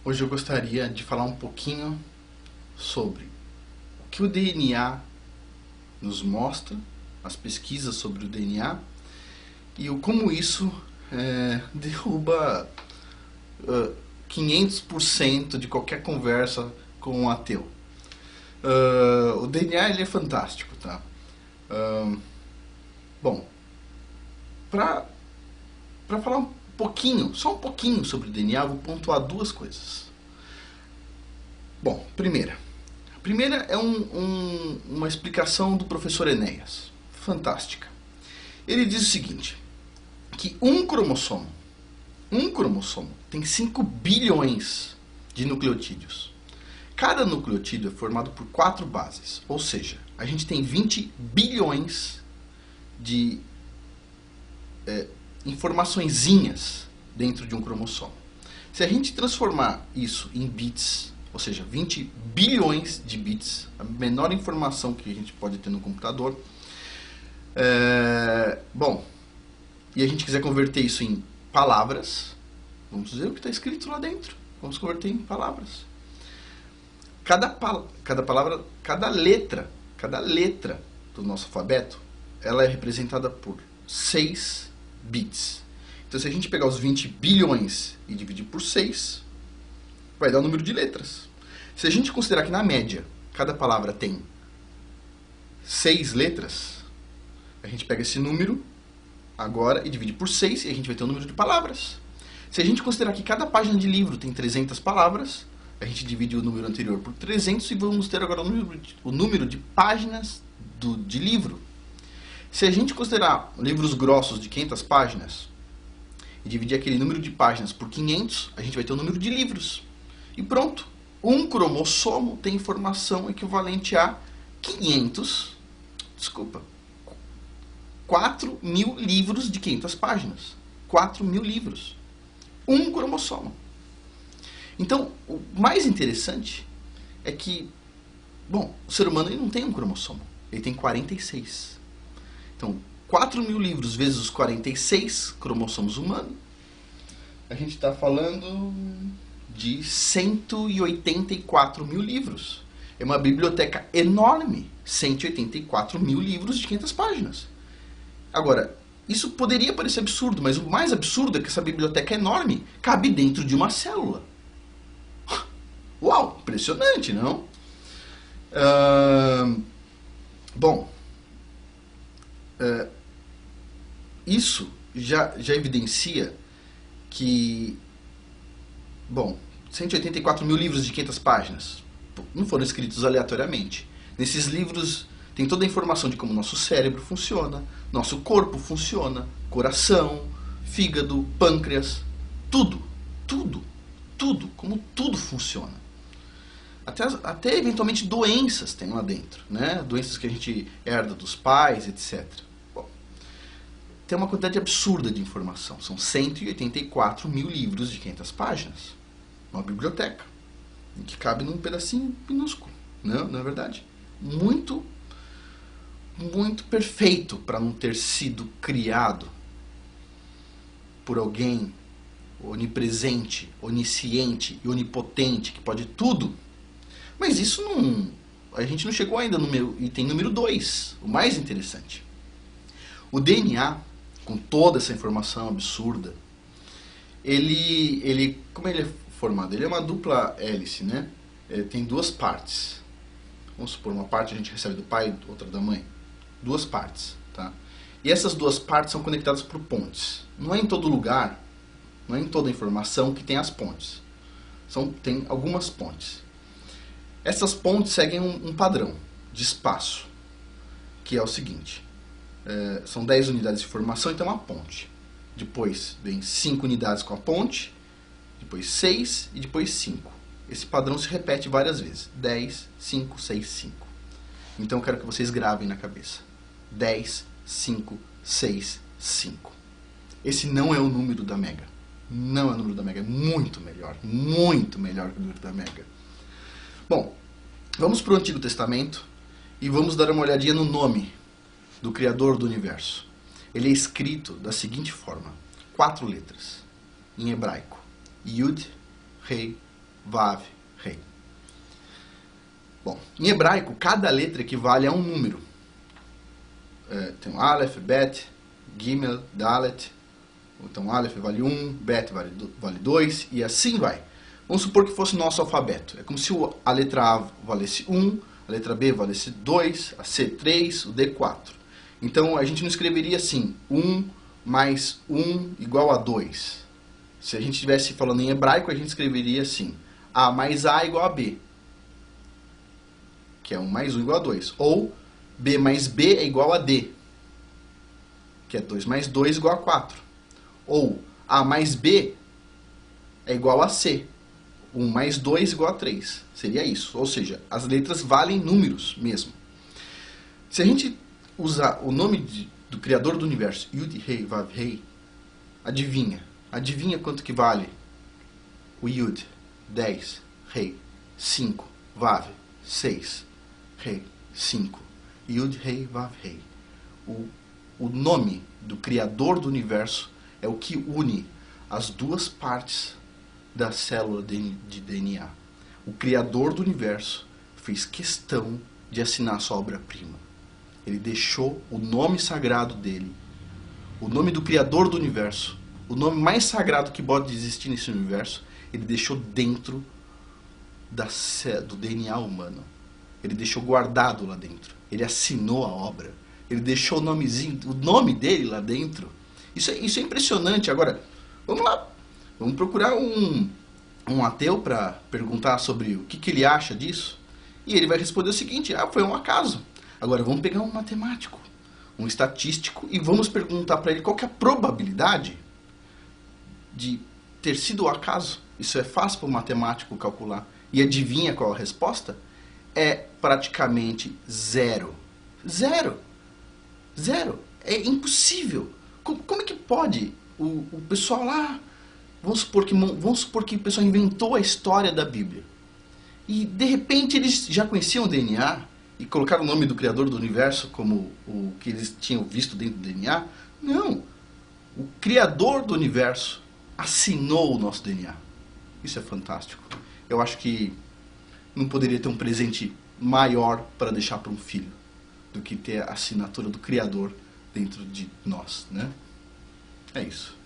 Hoje eu gostaria de falar um pouquinho sobre o que o DNA nos mostra, as pesquisas sobre o DNA e como isso derruba 500% de qualquer conversa com um ateu. O DNA ele é fantástico, tá? Bom, para falar um pouquinho, só um pouquinho sobre o DNA, eu vou pontuar duas coisas. Bom, a primeira é uma explicação do professor Enéas, fantástica. Ele diz o seguinte, que um cromossomo tem 5 bilhões de nucleotídeos. Cada nucleotídeo é formado por 4 bases, ou seja, a gente tem 20 bilhões de informaçõezinhas dentro de um cromossomo. Se a gente transformar isso em bits, ou seja, 20 bilhões de bits, a menor informação que a gente pode ter no computador, bom, e a gente quiser converter isso em palavras, vamos dizer o que está escrito lá dentro, vamos converter em palavras. Cada letra do nosso alfabeto, ela é representada por 6 bits. Então, se a gente pegar os 20 bilhões e dividir por 6, vai dar o número de letras. Se a gente considerar que, na média, cada palavra tem 6 letras, a gente pega esse número agora e divide por 6 e a gente vai ter o número de palavras. Se a gente considerar que cada página de livro tem 300 palavras, a gente divide o número anterior por 300 e vamos ter agora o número de páginas de livro. Se a gente considerar livros grossos de 500 páginas e dividir aquele número de páginas por 500, a gente vai ter o número de livros. E pronto, um cromossomo tem informação equivalente a 4.000 livros de 500 páginas. 4.000 livros. Um cromossomo. Então, o mais interessante é que, bom, o ser humano ele não tem um cromossomo, ele tem 46. Então, 4.000 livros vezes os 46 cromossomos humanos, a gente está falando de 184.000 livros. É uma biblioteca enorme, 184.000 livros de 500 páginas. Agora, isso poderia parecer absurdo, mas o mais absurdo é que essa biblioteca enorme cabe dentro de uma célula. Uau, impressionante, não? Bom, isso já evidencia que, bom, 184.000 livros de 500 páginas não foram escritos aleatoriamente. Nesses livros tem toda a informação de como nosso cérebro funciona, nosso corpo funciona, coração, fígado, pâncreas, tudo, como tudo funciona. Até eventualmente doenças tem lá dentro, né? Doenças que a gente herda dos pais, etc. Bom, tem uma quantidade absurda de informação. São 184.000 livros de 500 páginas. Uma biblioteca, que cabe num pedacinho minúsculo, não é verdade? Muito perfeito para não ter sido criado por alguém onipresente, onisciente e onipotente, que pode tudo. Mas isso não... A gente não chegou ainda no item número 2, o mais interessante. O DNA, com toda essa informação absurda, como ele é formado? Ele é uma dupla hélice, né? Tem 2 partes. Vamos supor, uma parte a gente recebe do pai, outra da mãe. 2 partes, tá? E essas 2 partes são conectadas por pontes. Não é em todo lugar, não é em toda a informação que tem as pontes. Tem algumas pontes. Essas pontes seguem um padrão de espaço, que é o seguinte. São 10 unidades de informação, então é uma ponte. Depois vem 5 unidades com a ponte, depois 6 e depois 5. Esse padrão se repete várias vezes. 10, 5, 6, 5. Então eu quero que vocês gravem na cabeça. 10, 5, 6, 5. Esse não é o número da Mega. Não é o número da Mega. É muito melhor que o número da Mega. Bom, vamos para o Antigo Testamento e vamos dar uma olhadinha no nome do Criador do Universo. Ele é escrito da seguinte forma. 4 letras, em hebraico. Yud, Rei, Vav, Rei. Bom, em hebraico, cada letra equivale a um número. Tem um Aleph, Bet, Gimel, Dalet. Então Aleph vale 1, Bet vale 2 e assim vai. Vamos supor que fosse o nosso alfabeto. É como se a letra A valesse 1, a letra B valesse 2, a C 3, o D 4. Então a gente não escreveria assim, 1 mais 1 igual a 2. Se a gente estivesse falando em hebraico, a gente escreveria assim, A mais A igual a B, que é 1 mais 1 igual a 2. Ou B mais B é igual a D, que é 2 mais 2 igual a 4. Ou A mais B é igual a C, 1 mais 2 igual a 3. Seria isso. Ou seja, as letras valem números mesmo. Se a gente usar o nome do Criador do Universo, Yud, Rei, Vav, Rei, adivinha. Adivinha quanto que vale o Yud? 10, Rei, 5, Vav, 6, Rei, 5. Yud, Rei, Vav, Rei. O nome do Criador do Universo é o que une as duas partes da célula de DNA. O Criador do Universo fez questão de assinar sua obra-prima. Ele deixou o nome sagrado dele, o nome do Criador do Universo, o nome mais sagrado que pode existir nesse universo, ele deixou dentro do DNA humano. Ele deixou guardado lá dentro. Ele assinou a obra. Ele deixou o nome dele lá dentro. Isso é impressionante. Agora, vamos lá. Vamos procurar um ateu para perguntar sobre o que ele acha disso. E ele vai responder o seguinte, foi um acaso. Agora, vamos pegar um matemático, um estatístico, e vamos perguntar para ele qual que é a probabilidade de ter sido um acaso. Isso é fácil para o matemático calcular. E adivinha qual a resposta? É praticamente zero. Zero. Zero. É impossível. Como é que pode o pessoal lá... Vamos supor que o pessoal inventou a história da Bíblia. E, de repente, eles já conheciam o DNA e colocaram o nome do Criador do Universo como o que eles tinham visto dentro do DNA. Não. O Criador do Universo assinou o nosso DNA. Isso é fantástico. Eu acho que não poderia ter um presente maior para deixar para um filho do que ter a assinatura do Criador dentro de nós, né? É isso.